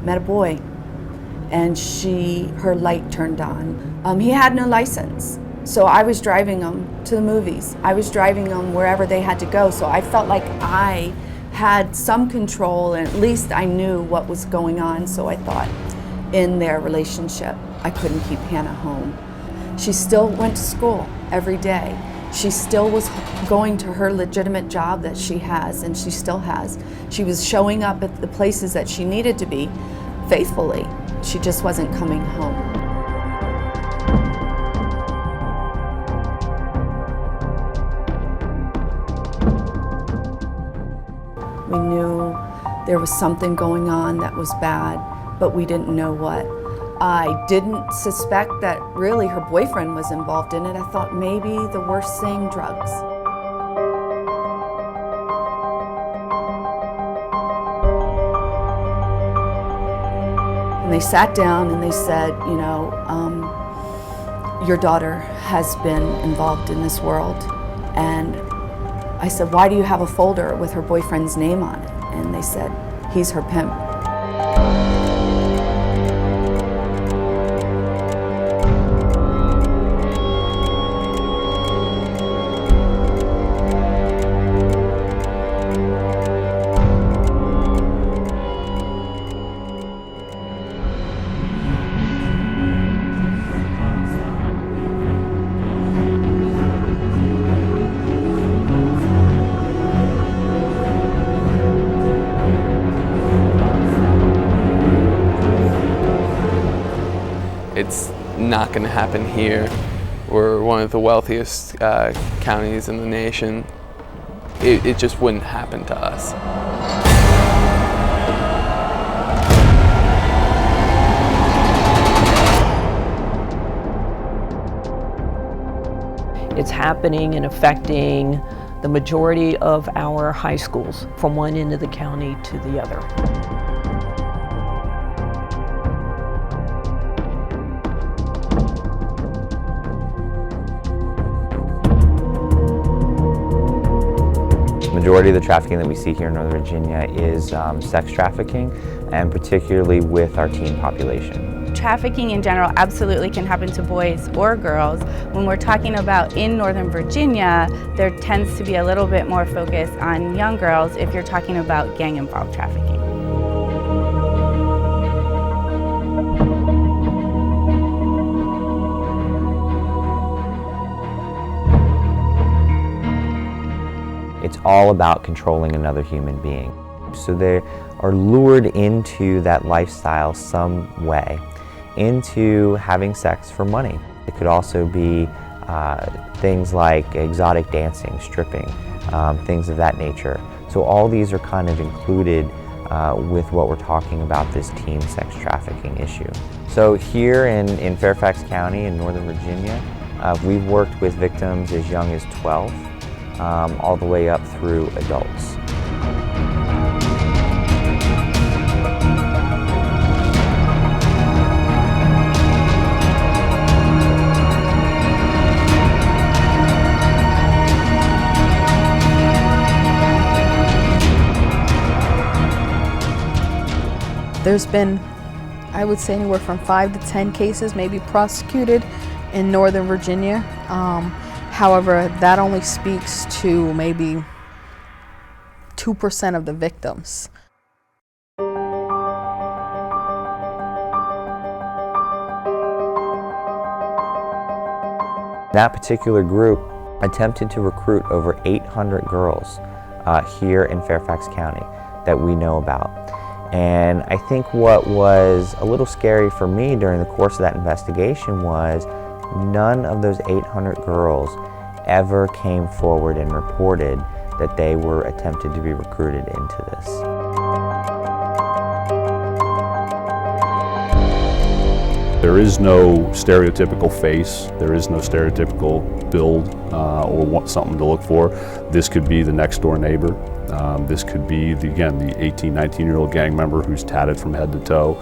met a boy, and her light turned on. He had no license, so I was driving him to the movies. I was driving him wherever they had to go, so I felt like I had some control, and at least I knew what was going on. So I thought in their relationship, I couldn't keep Hannah home. She still went to school every day. She still was going to her legitimate job that she has, and she still has. She was showing up at the places that she needed to be faithfully. She just wasn't coming home. We knew there was something going on that was bad, but we didn't know what. I didn't suspect that really her boyfriend was involved in it. I thought maybe the worst thing, drugs. And they sat down and they said, you know, your daughter has been involved in this world. And I said, why do you have a folder with her boyfriend's name on it? And they said, he's her pimp. It's not going to happen here. We're one of the wealthiest counties in the nation. It just wouldn't happen to us. It's happening and affecting the majority of our high schools from one end of the county to the other. The majority of the trafficking that we see here in Northern Virginia is sex trafficking, and particularly with our teen population. Trafficking in general absolutely can happen to boys or girls. When we're talking about in Northern Virginia, there tends to be a little bit more focus on young girls if you're talking about gang-involved trafficking. It's all about controlling another human being. So they are lured into that lifestyle some way, into having sex for money. It could also be things like exotic dancing, stripping, things of that nature. So all these are kind of included with what we're talking about, this teen sex trafficking issue. So here in Fairfax County in Northern Virginia, we've worked with victims as young as 12. All the way up through adults. There's been, I would say, anywhere from 5 to 10 cases maybe prosecuted in Northern Virginia. However, that only speaks to maybe 2% of the victims. That particular group attempted to recruit over 800 girls here in Fairfax County that we know about. And I think what was a little scary for me during the course of that investigation was none of those 800 girls ever came forward and reported that they were attempted to be recruited into this. There is no stereotypical face, there is no stereotypical build or something to look for. This could be the next door neighbor. This could be, again, the 18, 19-year-old gang member who's tatted from head to toe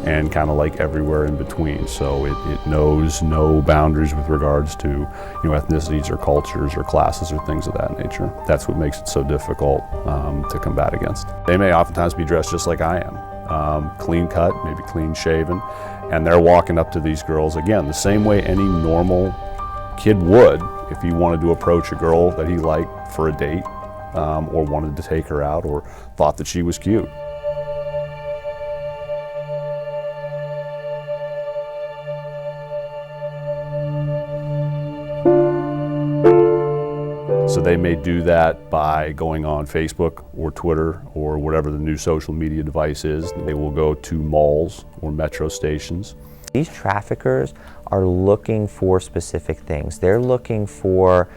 and kind of like everywhere in between. So it knows no boundaries with regards to ethnicities or cultures or classes or things of that nature. That's what makes it so difficult to combat against. They may oftentimes be dressed just like I am. clean cut, maybe clean shaven, and they're walking up to these girls, again, the same way any normal kid would if he wanted to approach a girl that he liked for a date, or wanted to take her out, or thought that she was cute. So they may do that by going on Facebook or Twitter or whatever the new social media device is. They will go to malls or metro stations. These traffickers are looking for specific things. They're looking for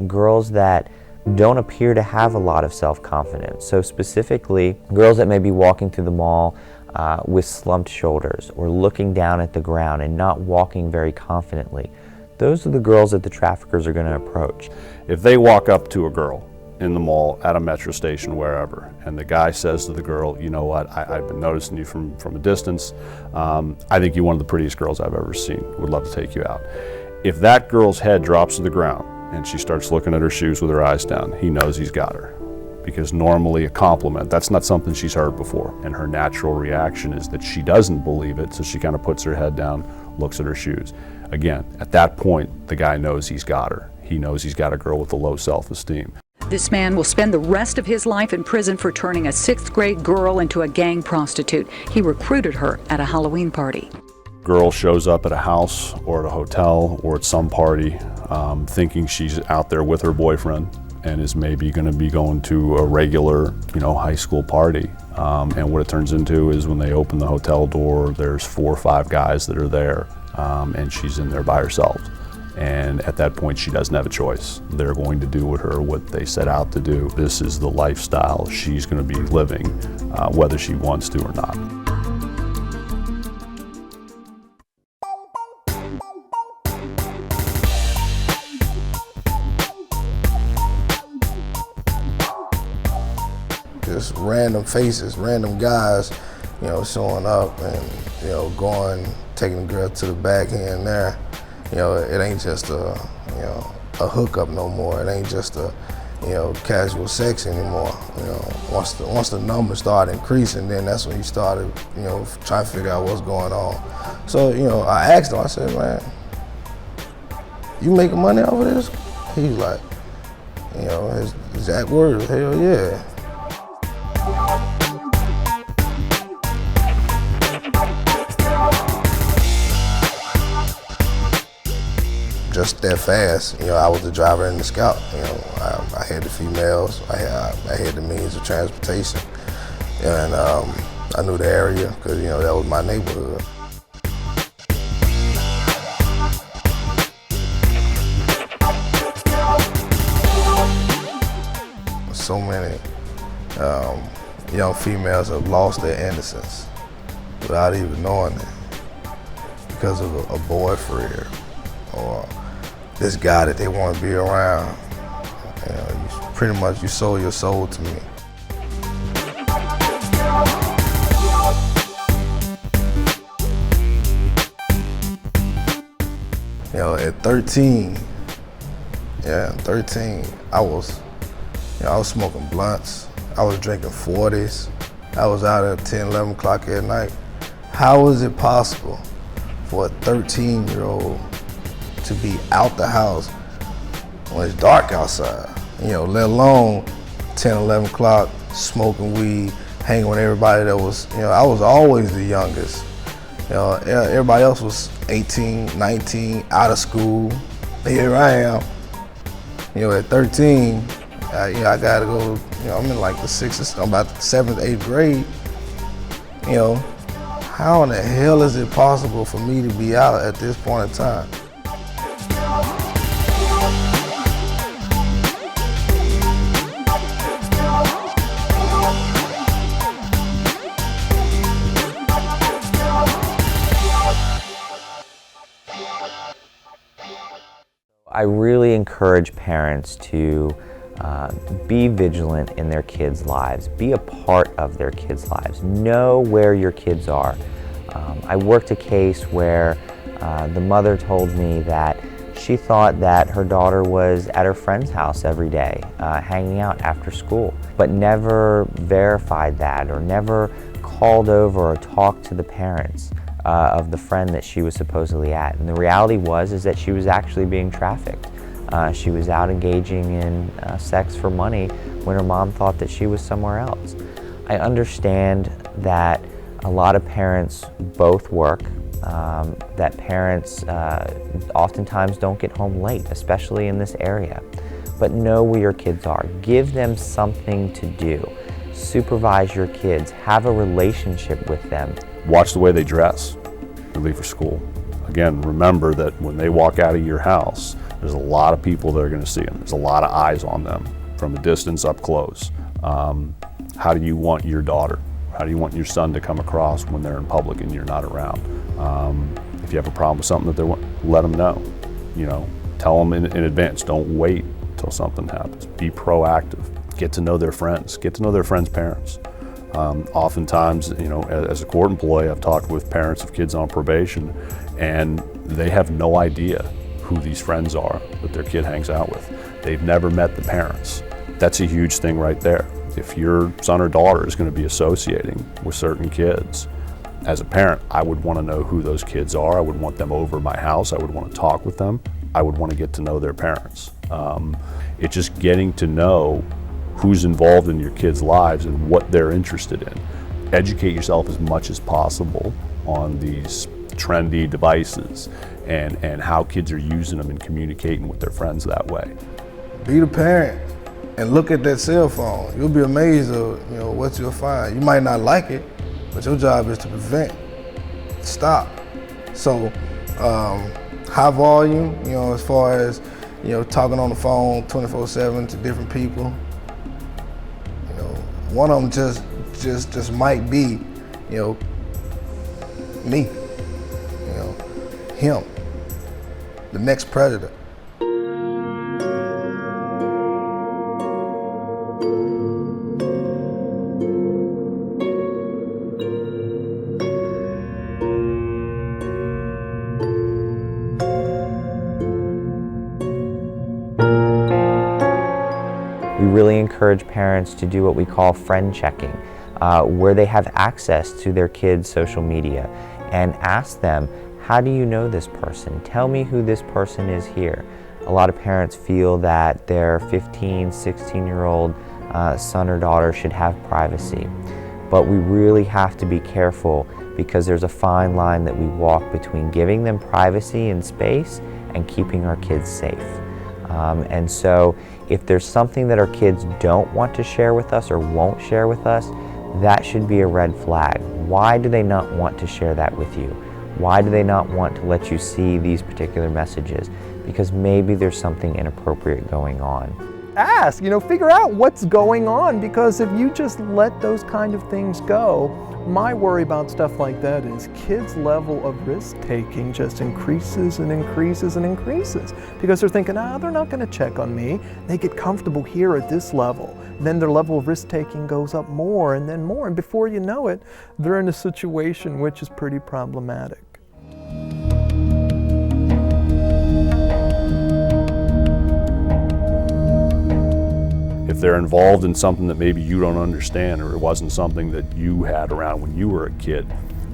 girls that don't appear to have a lot of self-confidence. So specifically, girls that may be walking through the mall with slumped shoulders or looking down at the ground and not walking very confidently. Those are the girls that the traffickers are going to approach. If they walk up to a girl in the mall, at a metro station, wherever, and the guy says to the girl, you know what, I've been noticing you from a distance. I think you're one of the prettiest girls I've ever seen. Would love to take you out. If that girl's head drops to the ground and she starts looking at her shoes with her eyes down, he knows he's got her. Because normally a compliment, that's not something she's heard before. And her natural reaction is that she doesn't believe it, so she kind of puts her head down, looks at her shoes. Again, at that point, the guy knows he's got her. He knows he's got a girl with a low self-esteem. This man will spend the rest of his life in prison for turning a 6th grade girl into a gang prostitute. He recruited her at a Halloween party. Girl shows up at a house or at a hotel or at some party thinking she's out there with her boyfriend and is maybe going to be going to a regular, high school party. And what it turns into is when they open the hotel door, there's 4 or 5 guys that are there, and she's in there by herself. And at that point, she doesn't have a choice. They're going to do with her what they set out to do. This is the lifestyle she's going to be living, whether she wants to or not. Just random faces, random guys, showing up and, going, taking the girl to the back here and there. It ain't just a hookup no more. It ain't just a, casual sex anymore. Once the numbers start increasing, then that's when you started, trying to figure out what's going on. So, I asked him, I said, man, you making money off of this? He's like, his exact words, hell yeah. Just that fast, I was the driver and the scout. I had the females, I had the means of transportation, and I knew the area because that was my neighborhood. So many young females have lost their innocence without even knowing it because of a boyfriend or this guy that they want to be around. Pretty much you sold your soul to me. At 13, I was smoking blunts. I was drinking 40s. I was out at 10, 11 o'clock at night. How is it possible for a 13-year-old to be out the house when it's dark outside, let alone 10, 11 o'clock, smoking weed, hanging with everybody that was, I was always the youngest. Everybody else was 18, 19, out of school. Here I am, at 13, I gotta go, I'm in like the 6th, I'm about the 7th, 8th grade. How in the hell is it possible for me to be out at this point in time? I really encourage parents to be vigilant in their kids' lives, be a part of their kids' lives, know where your kids are. I worked a case where the mother told me that she thought that her daughter was at her friend's house every day, hanging out after school, but never verified that or never called over or talked to the parents of the friend that she was supposedly at. And the reality is that she was actually being trafficked. She was out engaging in sex for money when her mom thought that she was somewhere else. I understand that a lot of parents both work, that parents oftentimes don't get home late, especially in this area. But know where your kids are. Give them something to do. Supervise your kids. Have a relationship with them. Watch the way they dress and leave for school. Again, remember that when they walk out of your house, there's a lot of people that are going to see them. There's a lot of eyes on them from a distance up close. How do you want your daughter, how do you want your son to come across when they're in public and you're not around? If you have a problem with something that they're, let them know. You know, tell them in advance. Don't wait until something happens. Be proactive. Get to know their friends. Get to know their friends' parents. Oftentimes, you know, as a court employee, I've talked with parents of kids on probation, and they have no idea who these friends are that their kid hangs out with. They've never met the parents. That's a huge thing right there. If your son or daughter is going to be associating with certain kids, as a parent, I would want to know who those kids are. I would want them over my house. I would want to talk with them. I would want to get to know their parents. It's just getting to know who's involved in your kids' lives and what they're interested in. Educate yourself as much as possible on these trendy devices and how kids are using them and communicating with their friends that way. Be the parent and look at that cell phone. You'll be amazed of what you'll find. You might not like it, but your job is to prevent, stop. So high volume, as far as talking on the phone 24/7 to different people. One of them just might be, me, him, the next predator. We really encourage parents to do what we call friend checking, where they have access to their kids' social media and ask them, how do you know this person? Tell me who this person is here. A lot of parents feel that their 15, 16-year-old son or daughter should have privacy. But we really have to be careful because there's a fine line that we walk between giving them privacy and space and keeping our kids safe. And so if there's something that our kids don't want to share with us or won't share with us, that should be a red flag. Why do they not want to share that with you? Why do they not want to let you see these particular messages? Because maybe there's something inappropriate going on. Ask, figure out what's going on, because if you just let those kind of things go, my worry about stuff like that is kids' level of risk-taking just increases and increases and increases because they're thinking, they're not going to check on me. They get comfortable here at this level. Then their level of risk-taking goes up more and then more, and before you know it, they're in a situation which is pretty problematic. If they're involved in something that maybe you don't understand or it wasn't something that you had around when you were a kid,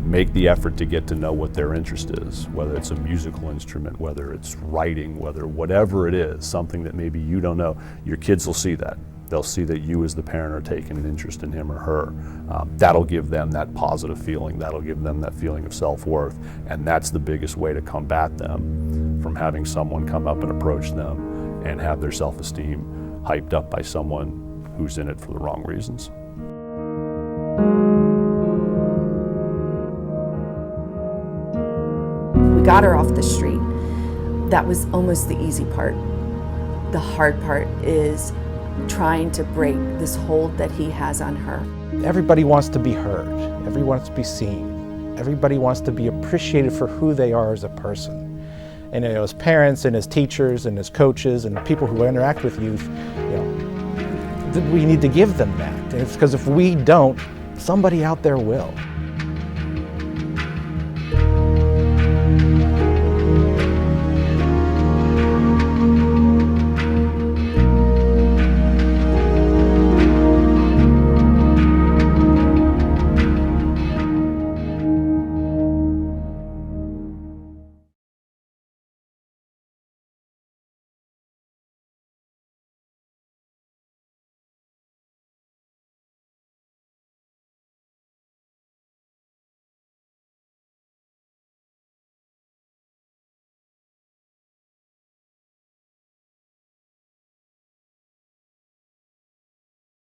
make the effort to get to know what their interest is, whether it's a musical instrument, whether it's writing, whatever it is, something that maybe you don't know. Your kids will see that. They'll see that you as the parent are taking an interest in him or her. That'll give them that positive feeling. That'll give them that feeling of self-worth. And that's the biggest way to combat them from having someone come up and approach them and have their self-esteem hyped up by someone who's in it for the wrong reasons. We got her off the street. That was almost the easy part. The hard part is trying to break this hold that he has on her. Everybody wants to be heard. Everybody wants to be seen. Everybody wants to be appreciated for who they are as a person. And as parents and as teachers and as coaches and people who interact with youth, we need to give them that. And it's because if we don't, somebody out there will.